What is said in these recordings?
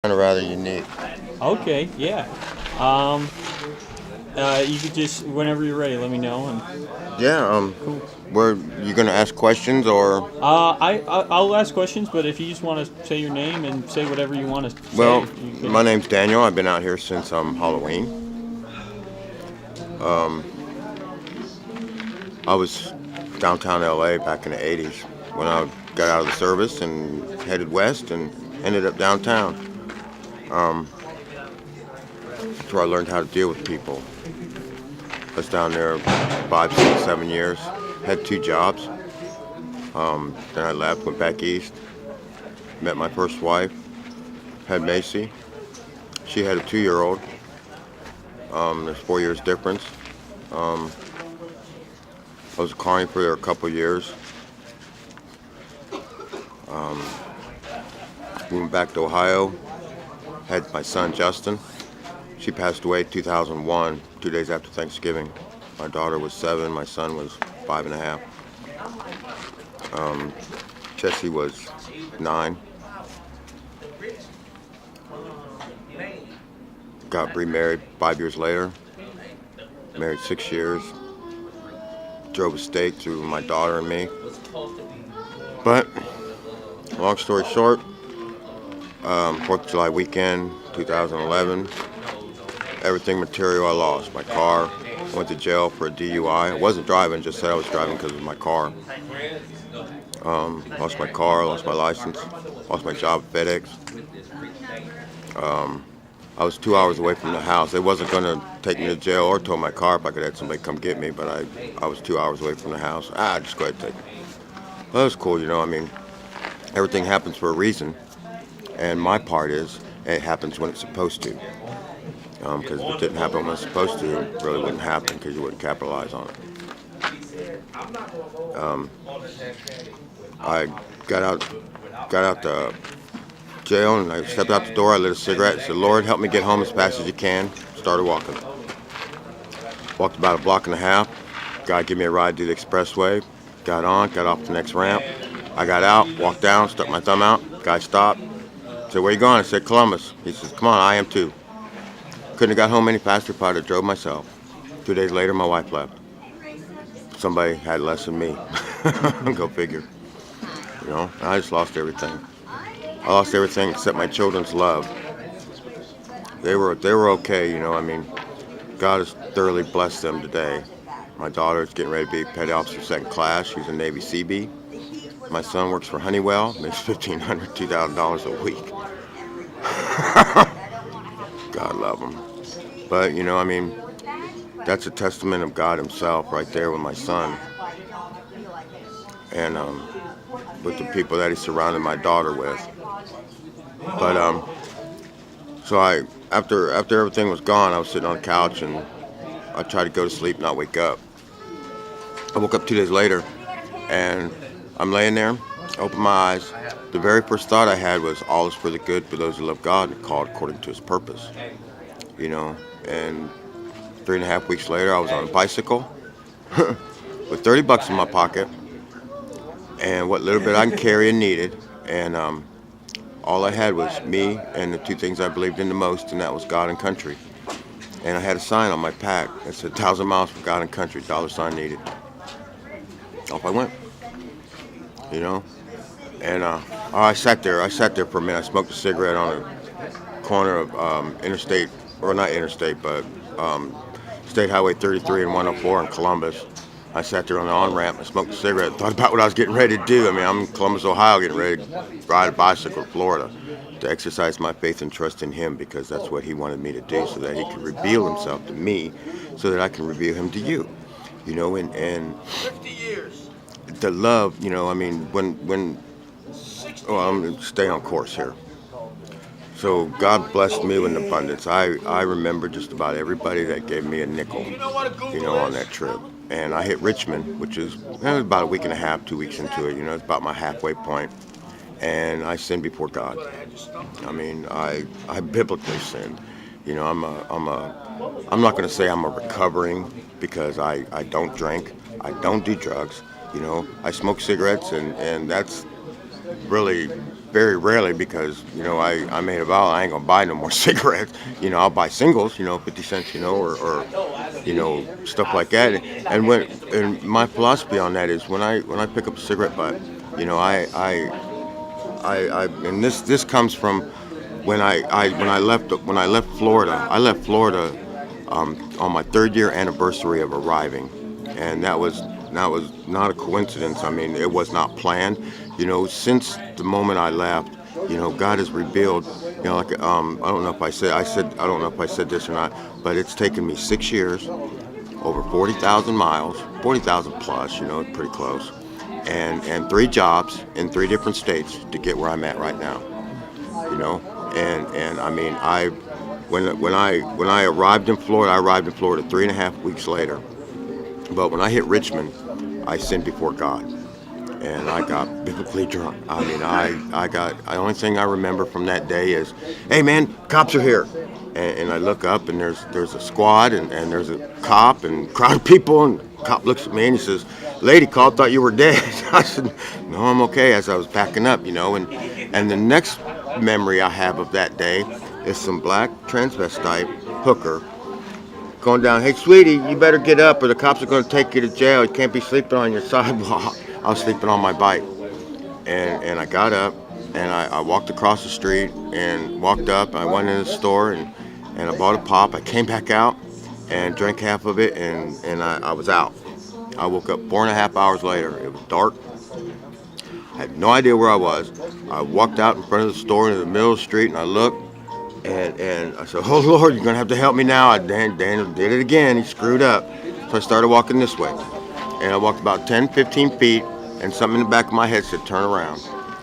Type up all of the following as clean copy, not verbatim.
Kind of rather unique. Okay, yeah. Um, you could just whenever you're ready, let me know. And Yeah. cool. Where you gonna ask questions or? I'll ask questions, but if you just want to say your name and say whatever you want to say, Well, you my can. name's Daniel. I've been out here since Halloween. I was downtown LA back in the '80s when I got out of the service and headed west and ended up downtown. That's where I learned how to deal with people. I was down there 5, 6, 7 years. Had 2 jobs. Then I left, went back east, met my first wife, had Macy. She had a 2-year-old. There's 4 years difference. Um, I was calling for her a couple years. We went back to Ohio. Had my son Justin. She passed away 2001, 2 days after Thanksgiving. My daughter was 7. My son was 5.5. Jesse was 9. Got remarried 5 years later. Married 6 years. Drove a stake through my daughter and me. But long story short, 4th of July weekend, 2011. Everything material I lost. My car. Went to jail for a DUI. I wasn't driving, just said I was driving because of my car. Lost my car, lost my license, lost my job at FedEx. I was 2 hours away from the house. They wasn't going to take me to jail or tow my car if I could have somebody come get me, but I was 2 hours away from the house. Just go ahead and take it. Well, that was cool, I mean, everything happens for a reason, and my part is it happens when it's supposed to. Because if it didn't happen when it's supposed to, it really wouldn't happen because you wouldn't capitalize on it. I got out the jail and I stepped out the door. I lit a cigarette. Said, "Lord, help me get home as fast as you can." Started walking. Walked about a block and a half. Guy gave me a ride to the expressway. Got on, got off the next ramp. I got out, walked down, stuck my thumb out. Guy stopped. Said, "Where you going?" I said, "Columbus." He says, "Come on, I am too." Couldn't have got home any faster if I'd have drove myself. 2 days later, my wife left. Somebody had less than me. Go figure. I just lost everything. I lost everything except my children's love. They were okay. I mean, God has thoroughly blessed them today. My daughter's getting ready to be petty officer 2nd class. She's a Navy Seabee. My son works for Honeywell, makes $1,500, $2,000 a week. God love him. But I mean, that's a testament of God Himself right there with my son, and with the people that He surrounded my daughter with. But so after everything was gone, I was sitting on the couch and I tried to go to sleep, not wake up. I woke up 2 days later, and I'm laying there, open my eyes. The very first thought I had was, all is for the good for those who love God and called according to His purpose. And 3.5 weeks later, I was on a bicycle with $30 in my pocket and what little bit I can carry and needed. And all I had was me and the two things I believed in the most, and that was God and country. And I had a sign on my pack that said 1,000 miles for God and country, $ needed. Off I went, you know. And I sat there. I sat there for a minute. I smoked a cigarette on a corner of interstate, or not interstate, but State Highway 33 and 104 in Columbus. I sat there on the on-ramp and smoked a cigarette, thought about what I was getting ready to do. I mean, I'm in Columbus, Ohio, getting ready to ride a bicycle to Florida to exercise my faith and trust in Him, because that's what He wanted me to do, so that He could reveal Himself to me, so that I can reveal Him to you. And 50 years. the love, I mean, when well, I'm going to stay on course here. So God blessed me with an abundance. I remember just about everybody that gave me a nickel, You know what a Google on is? that trip. And I hit Richmond, which is about a week and a half, 2 weeks into it. It's about my halfway point. And I sinned before God. I mean, I biblically sinned. I'm not going to say I'm a recovering, because I don't drink. I don't do drugs. I smoke cigarettes, and that's really very rarely because, I made a vow I ain't gonna buy no more cigarettes. I'll buy singles, 50 cents, or stuff like that. And my philosophy on that is when I pick up a cigarette butt, and this comes from when I left Florida. I left Florida on my 3rd-year anniversary of arriving, and that was not a coincidence. I mean, it was not planned. Since the moment I left, God has revealed. Like I don't know if I don't know if I said this or not, but it's taken me 6 years, over 40,000 miles, 40,000 plus. Pretty close, and 3 jobs in 3 different states to get where I'm at right now. And I mean, when I arrived in Florida, I arrived in Florida 3.5 weeks later. But when I hit Richmond, I sinned before God, and I got biblically drunk. I mean, the only thing I remember from that day is, hey man, cops are here. And I look up and there's a squad and there's a cop and a crowd of people, and the cop looks at me and he says, lady called, thought you were dead. I said, no, I'm okay, as I was packing up, and the next memory I have of that day is some black transvestite hooker going down, hey sweetie, you better get up or the cops are going to take you to jail. You can't be sleeping on your sidewalk. I was sleeping on my bike. And I got up and I walked across the street and walked up. I went in the store and I bought a pop. I came back out and drank half of it and I was out. I woke up 4.5 hours later. It was dark. I had no idea where I was. I walked out in front of the store in the middle of the street and I looked. And I said, oh, Lord, you're going to have to help me now. Daniel did it again. He screwed up. So I started walking this way. And I walked about 10, 15 feet, and something in the back of my head said, turn around.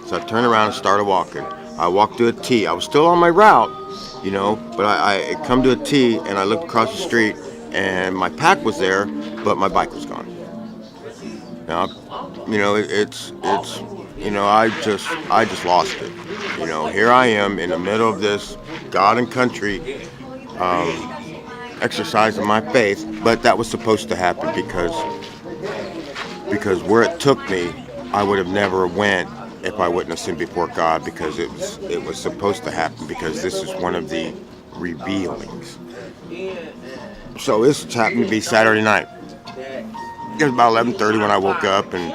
So I turned around and started walking. I walked to a T. I was still on my route, but I come to a T, and I looked across the street, and my pack was there, but my bike was gone. Now, I just lost it. Here I am in the middle of this God and country exercise of my faith, but that was supposed to happen because where it took me, I would have never went if I wouldn't have sinned before God, because it was supposed to happen, because this is one of the revealings. So this happened to be Saturday night. It was about 11:30 when I woke up, and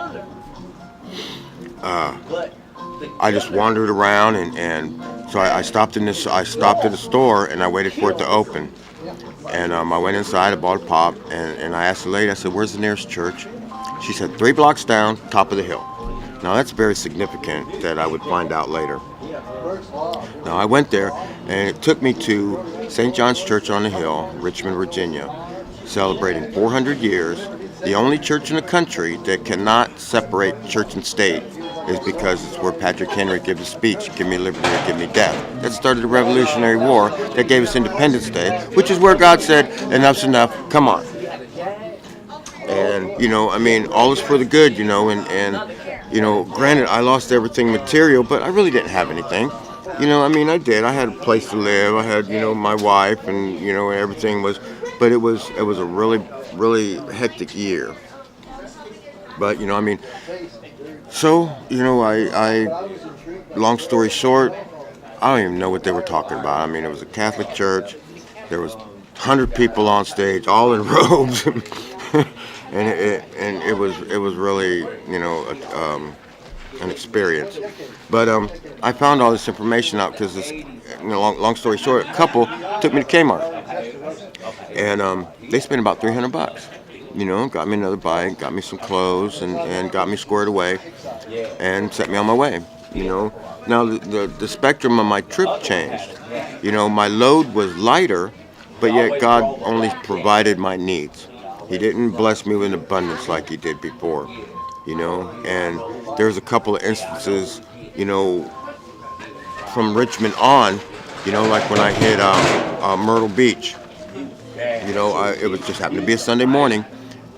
I just wandered around, and so I stopped at the store and I waited for it to open. And I went inside, I bought a pop, and I asked the lady, I said, where's the nearest church? She said, 3 blocks down, top of the hill. Now that's very significant that I would find out later. Now I went there, and it took me to St. John's Church on the Hill, Richmond, Virginia, celebrating 400 years. The only church in the country that cannot separate church and state is because it's where Patrick Henry gives a speech, give me liberty or give me death. That started the Revolutionary War that gave us Independence Day, which is where God said, enough's enough, come on. And, I mean, all is for the good, and granted, I lost everything material, but I really didn't have anything. I mean, I did. I had a place to live. I had, my wife, and, everything was, but it was a really, really hectic year. But, I mean, so, I long story short, I don't even know what they were talking about. I mean, it was a Catholic church. There was 100 people on stage, all in robes. And it was really, an experience. But I found all this information out because this, long story short, a couple took me to Kmart, and they spent about $300. Got me another bike, got me some clothes, and got me squared away, and set me on my way. Now the spectrum of my trip changed. My load was lighter, but yet God only provided my needs. He didn't bless me with abundance like he did before, and there's a couple of instances, from Richmond on, like when I hit Myrtle Beach, it was just happened to be a Sunday morning,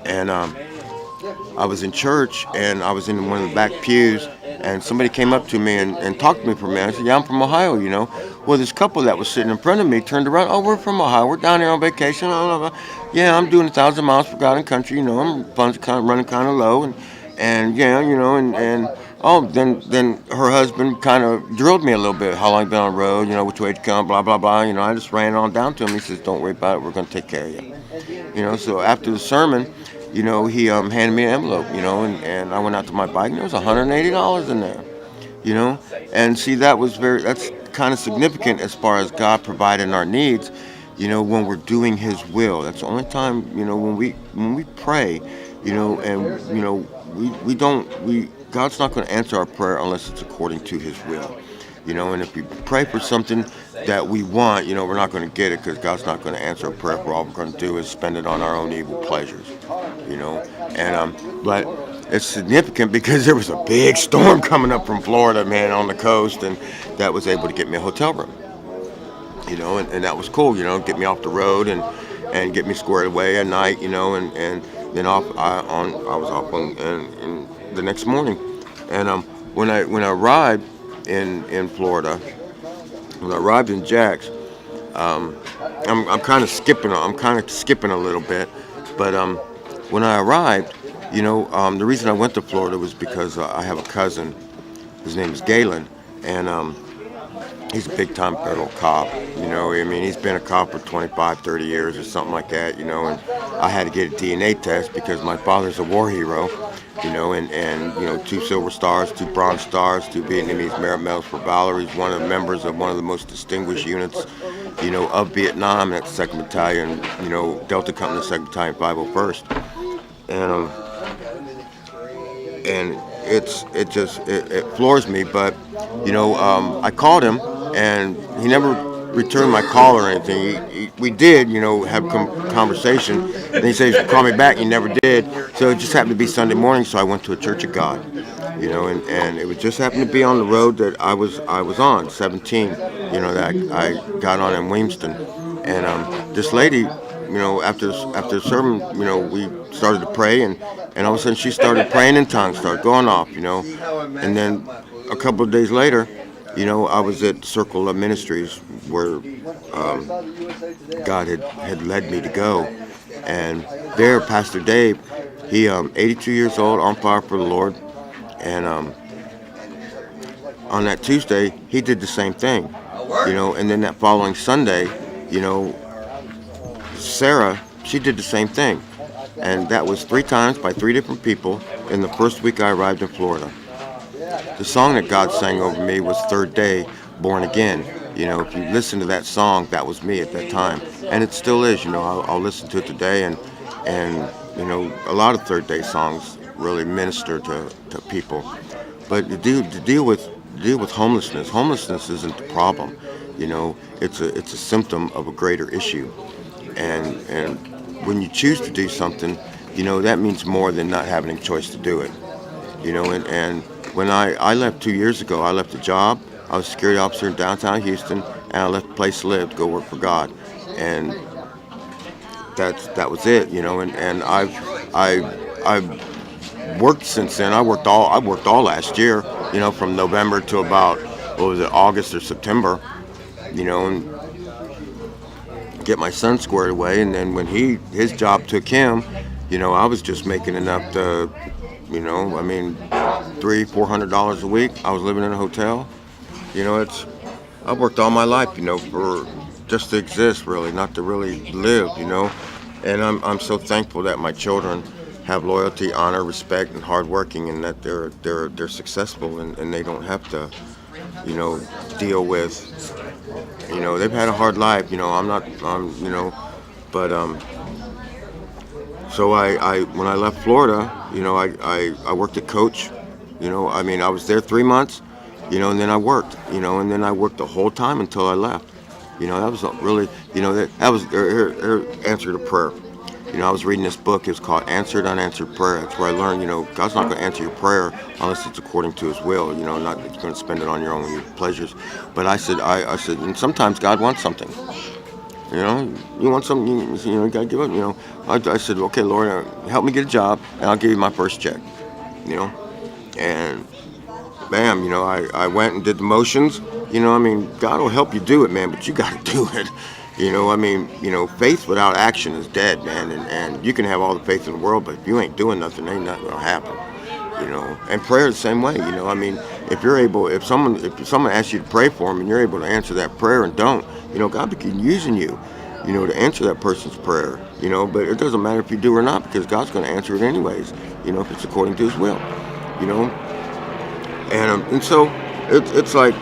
and I was in church, and I was in one of the back pews, and somebody came up to me and talked to me for a minute. I said, yeah, I'm from Ohio, Well, this couple that was sitting in front of me turned around, oh, we're from Ohio, we're down here on vacation, blah, blah, blah. Yeah, I'm doing 1,000 miles for God and country, I'm funds running kind of low, and yeah, and Oh, then her husband kind of drilled me a little bit. How long you been on the road? You know, which way to come? Blah blah blah. You know, I just ran on down to him. He says, "Don't worry about it. We're gonna take care of you." You know, so after the sermon, you know, he handed me an envelope. You know, and I went out to my bike and there was $180 in there. You know, and see that's kind of significant as far as God providing our needs. You know, when we're doing His will. That's the only time. You know, when we pray. You know, and you know we don't we God's not going to answer our prayer unless it's according to His will. You know, and if we pray for something that we want, you know, we're not going to get it because God's not going to answer our prayer. For all we're going to do is spend it on our own evil pleasures. You know, and but it's significant because there was a big storm coming up from Florida, man, on the coast, and that was able to get me a hotel room. You know, and that was cool. You know, get me off the road and get me squared away at night. You know, and then I was off on the next morning, and when I arrived in Florida, when I arrived in Jax, I'm kind of skipping a little bit, but when I arrived, you know, the reason I went to Florida was because I have a cousin. His name is Galen, and he's a big time federal cop. You know, I mean, he's been a cop for 25, 30 years or something like that, you know, and I had to get a DNA test because my father's a war hero, you know, and you know, 2 Silver Stars, 2 Bronze Stars, 2 Vietnamese Merit Medals for Valor. He's one of the members of one of the most distinguished units, you know, of Vietnam. That's 2nd Battalion, you know, Delta Company, 2nd Battalion, 501st. And it floors me, but, you know, I called him, and he never returned my call or anything. We did, you know, have conversation, and he said, call me back. He never did. So it just happened to be Sunday morning, so I went to a Church of God, you know, and it would just happened to be on the road that I was on, 17, you know, that I got on in Williamston. And this lady, you know, after the sermon, you know, we started to pray, and all of a sudden she started praying in tongues, started going off, you know, and then a couple of days later, you know, I was at Circle of Ministries where God had led me to go, and there, Pastor Dave, he 82 years old, on fire for the Lord, and on that Tuesday he did the same thing, you know, and then that following Sunday, you know, Sarah, she did the same thing, and that was 3 times by 3 different people in the first week I arrived in Florida. The song that God sang over me was Third Day, Born Again. You know, if you listen to that song, that was me at that time, and it still is. You know, I'll listen to it today, and you know, a lot of Third Day songs really minister to people. But to deal with homelessness isn't the problem. You know, it's a symptom of a greater issue, and when you choose to do something, you know, that means more than not having a choice to do it. You know, and when I left 2 years ago, I left a job. I was a security officer in downtown Houston, and I left the place to live to go work for God, and that was it. You know, and I've worked since then. I worked all last year. You know, from November to about August or September. You know, and get my son squared away, and then when his job took him, you know, I was just making enough to, you know, I mean, $300-400 a week. I was living in a hotel. You know, I've worked all my life, you know, for just to exist, really, not to really live, you know. And I'm so thankful that my children have loyalty, honor, respect, and hard working, and that they're successful, and they don't have to, you know, deal with, you know, they've had a hard life, you know. You know, but so I when I left Florida, you know, I worked at Coach, you know. I mean, I was there 3 months, you know, and then I worked, you know, and then I worked the whole time until I left. You know, that was really, you know, that was her answer to prayer. You know, I was reading this book. It's called Answered Unanswered Prayer. That's where I learned, you know, God's not going to answer your prayer unless it's according to His will. You know, not that you're going to spend it on your own pleasures. But I said, and sometimes God wants something. You know, you want something, you know, you got to give up. You know, I said, okay, Lord, help me get a job, and I'll give you my first check. You know, and bam, you know, I went and did the motions. You know, I mean, God will help you do it, man, but you got to do it. You know, I mean, you know, faith without action is dead, man. And you can have all the faith in the world, but if you ain't doing nothing, ain't nothing gonna happen. you know. And prayer the same way, you know. I mean, if someone asks you to pray for them and you're able to answer that prayer and don't, you know, God be using you, you know, to answer that person's prayer, you know. But it doesn't matter if you do or not, because God's going to answer it anyways, you know, if it's according to His will, you know. And so it's like,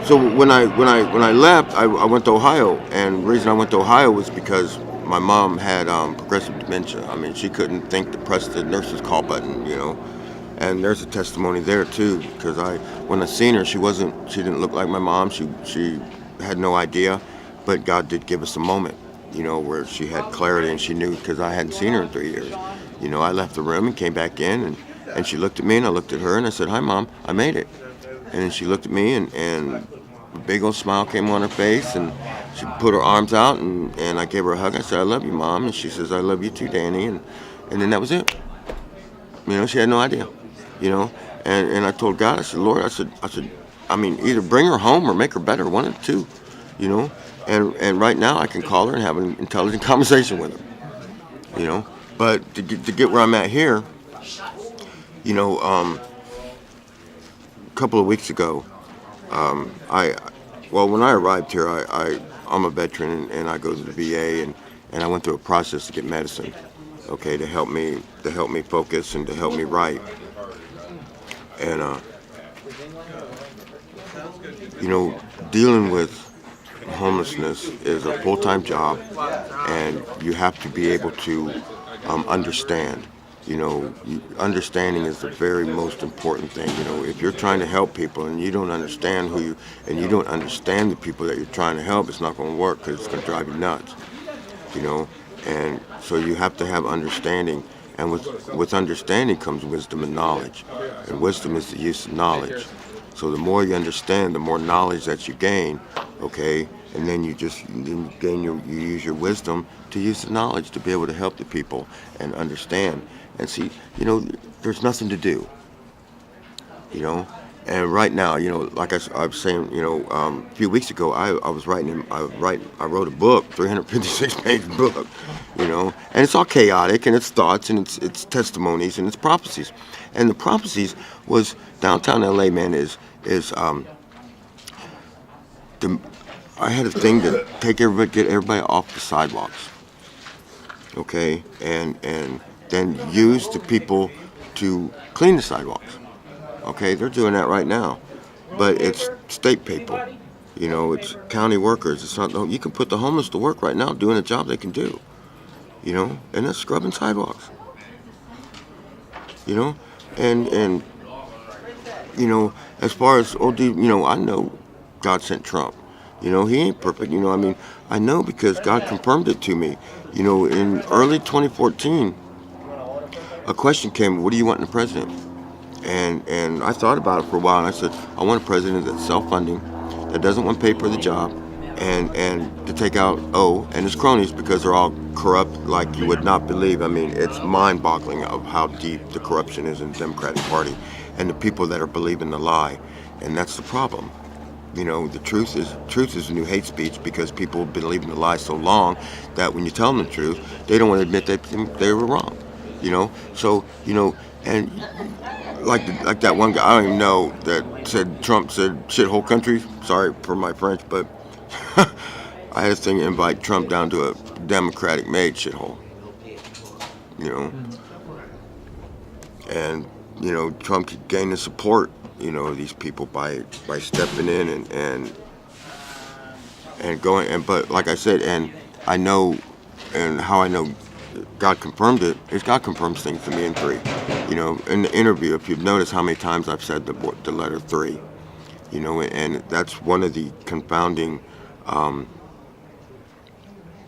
so when I left, I went to Ohio, and the reason I went to Ohio was because my mom had progressive dementia. I mean, she couldn't think to press the nurse's call button, you know. And there's a testimony there too, because when I seen her, she didn't look like my mom. She had no idea, but God did give us a moment, you know, where she had clarity and she knew, because I hadn't seen her in 3 years. You know, I left the room and came back in, and she looked at me, and I looked at her, and I said, "Hi, Mom, I made it." And she looked at me, and a big old smile came on her face, and she put her arms out, and I gave her a hug. I said, "I love you, Mom." And she says, "I love you too, Danny." And then that was it. You know, she had no idea, you know. And I told God, I said, "Lord," I said, I mean, either bring her home or make her better, one of the two, you know. And right now I can call her and have an intelligent conversation with her, you know. But to get where I'm at here, you know, a couple of weeks ago, when I arrived here, I'm a veteran, and I go to the VA, and I went through a process to get medicine, okay, to help me focus and to help me write. And you know, dealing with homelessness is a full-time job, and you have to be able to understand. You know, understanding is the very most important thing. You know, if you're trying to help people and you don't understand and you don't understand the people that you're trying to help, it's not going to work, because it's going to drive you nuts. You know, and so you have to have understanding, and with understanding comes wisdom and knowledge, and wisdom is the use of knowledge. So the more you understand, the more knowledge that you gain, okay, and then you use your wisdom to use the knowledge to be able to help the people and understand. And see, you know, there's nothing to do, you know. And right now, you know, like I was saying, you know, a few weeks ago, I wrote a book, 356-page book, you know, and it's all chaotic, and it's thoughts, and it's testimonies, and it's prophecies. And the prophecies was downtown LA, man, I had a thing to get everybody off the sidewalks, okay, and then use the people to clean the sidewalks. Okay, they're doing that right now, but it's state people, you know, it's county workers. It's not. You can put the homeless to work right now doing a job they can do, you know, and that's scrubbing sidewalks, you know, and you know, as far as you know, I know God sent Trump. You know, he ain't perfect. You know, I mean, I know because God confirmed it to me. You know, in early 2014, a question came, "What do you want in a president?" And I thought about it for a while, and I said, I want a president that's self-funding, that doesn't want to pay for the job, and to take out and his cronies, because they're all corrupt like you would not believe. I mean, it's mind-boggling of how deep the corruption is in the Democratic Party, and the people that are believing the lie, and that's the problem. You know, the truth is the new hate speech, because people have been believing the lie so long that when you tell them the truth, they don't want to admit that they were wrong. You know, so you know, and like that one guy I don't even know that said Trump said shithole country. Sorry for my French, but I had this thing to invite Trump down to a Democratic made shithole. You know, and you know, Trump could gain the support, you know, of these people by stepping in and going, but like I said, and I know, and how I know God confirmed it is God confirms things to me in 3. You know, in the interview, if you've noticed how many times I've said the letter 3, you know, and that's one of the confounding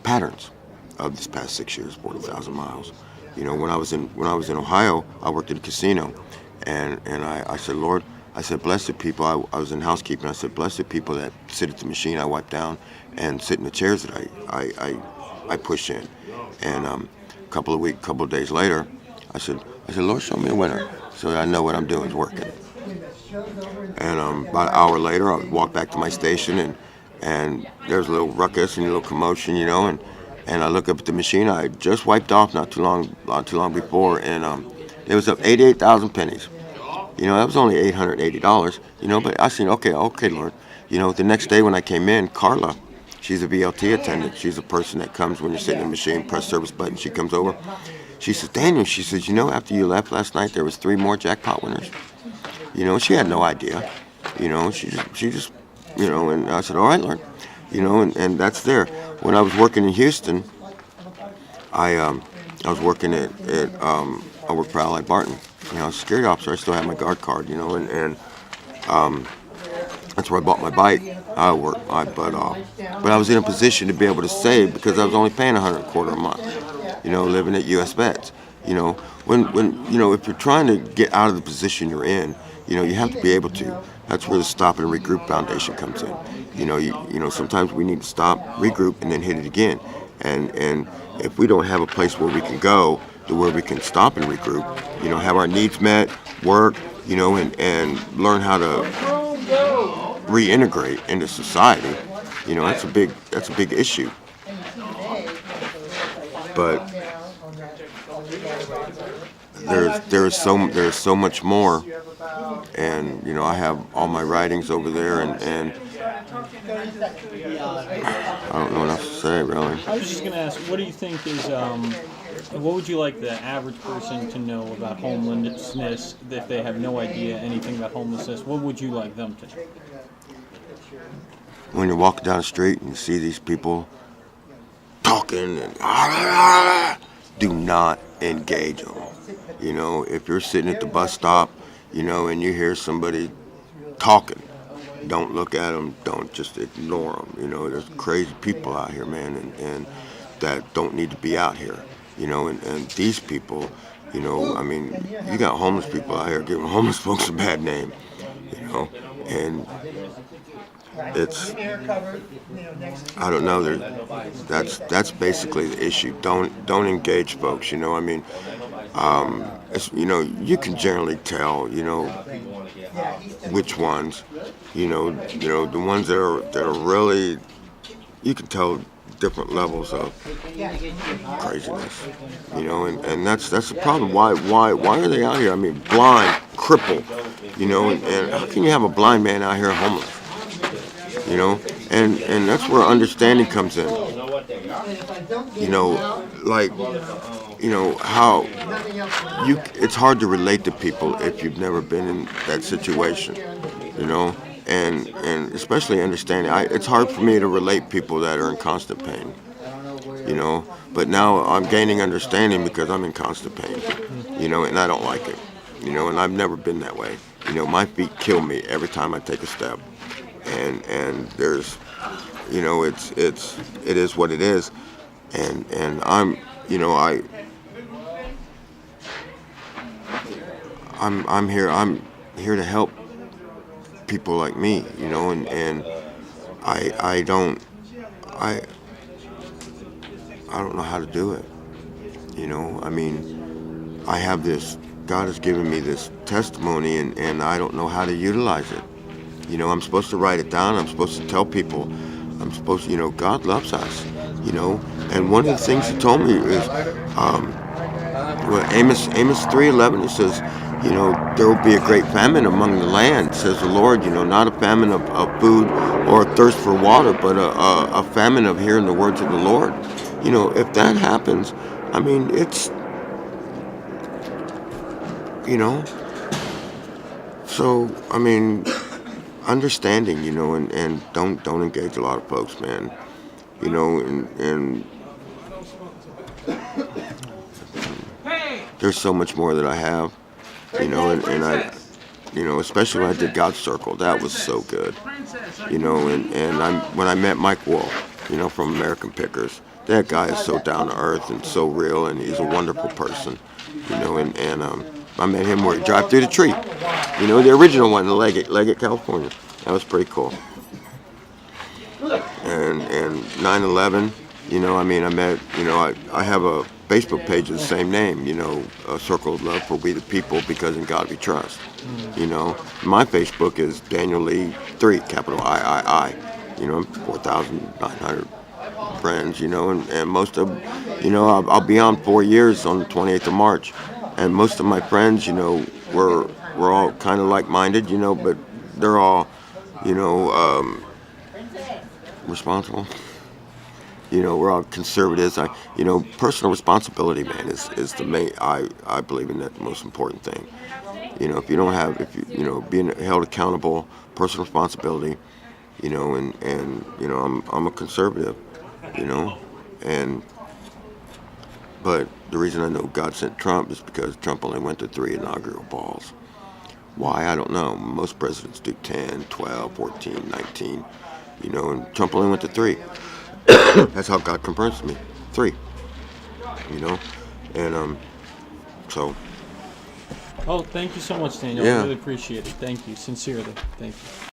patterns of this past 6 years, 40,000 miles. You know, when I was in Ohio, I worked at a casino, and I said, Lord, I said, bless the people. I was in housekeeping. I said, bless the people that sit at the machine I wipe down and sit in the chairs that I push in. And a couple of days later, I said, Lord, show me a winner so that I know what I'm doing is working. And about an hour later, I walked back to my station, and there's a little ruckus and a little commotion, you know, and I look up at the machine I just wiped off not too long before, and It was up 88,000 pennies. That was only $880. But I said, okay, Lord. The next day when I came in, Carla, she's a VLT attendant. She's a person that comes when you're sitting in the machine, press service button. She comes over. She says, Daniel, she says, after you left last night, there was 3 more jackpot winners. She had no idea. She just, and I said, all right, Lord. And that's there. When I was working in Houston, I was working I worked for Allied Barton. Security officer. I still have my guard card. And that's where I bought my bike. I worked my butt off, but I was in a position to be able to save because I was only paying $125 a month. Living at U.S. Vets. When if you're trying to get out of the position you're in, you have to be able to. That's where the Stop and Regroup Foundation comes in. Sometimes we need to stop, regroup, and then hit it again. And if we don't have a place where we can go to where we can stop and regroup, have our needs met, work, and learn how to reintegrate into society, that's a big issue. But there's so much more, and I have all my writings over there, and I don't know what else to say really. I was just gonna ask, what do you think is what would you like the average person to know about homelessness if they have no idea anything about homelessness? What would you like them to know? When you're walking down the street and you see these people talking and do not engage them. If you're sitting at the bus stop, and you hear somebody talking, don't look at them. Don't just ignore them. There's crazy people out here, man, and that don't need to be out here. And these people, you got homeless people out here giving homeless folks a bad name. And it's, I don't know. That's basically the issue. Don't engage folks. It's, you can generally tell. Which ones. The ones that are really, you can tell different levels of craziness. And that's the problem. Why are they out here? Blind, crippled. And how can you have a blind man out here homeless? And that's where understanding comes in. How it's hard to relate to people if you've never been in that situation, and especially understanding. It's hard for me to relate people that are in constant pain, but now I'm gaining understanding because I'm in constant pain, and I don't like it, and I've never been that way. My feet kill me every time I take a step. And there's, it is what it is, and I'm here to help people like me, and I don't know how to do it, I have this, God has given me this testimony, and I don't know how to utilize it. I'm supposed to write it down. I'm supposed to tell people. I'm supposed to, God loves us, And one of the things He told me is, Amos 3:11. It says, there will be a great famine among the land, says the Lord. Not a famine of food or a thirst for water, but a famine of hearing the words of the Lord. If that happens, it's, So understanding, and don't engage a lot of folks, man. And there's so much more that I have, and I, especially when I did God's Circle, that was so good, and when I met Mike Wolf, from American Pickers, that guy is so down to earth and so real, and he's a wonderful person, and I met him where he drive through the tree, the original one in Leggett, California. That was pretty cool. And 9/11, I met, I have a Facebook page of the same name, a Circle of Love for We the People, because in God we trust. My Facebook is Daniel Lee 3, capital III. 4,900 friends, and most of, I'll be on 4 years on the 28th of March. and most of my friends, you know, we're all kind of like-minded, you know, but they're all, you know, responsible. You know, we're all conservatives. You know, personal responsibility, man, is the main. I believe in that the most important thing. You know, if you don't have, if you know, being held accountable, personal responsibility. You know, and you know, I'm a conservative. You know, and but the reason I know God sent Trump is because Trump only went to 3 inaugural balls. Why? I don't know. Most presidents do 10, 12, 14, 19. You know, and Trump only went to 3. That's how God confirms me. 3. You know, and so Oh, thank you so much, Daniel. I yeah. really appreciate it. Thank you, sincerely. Thank you.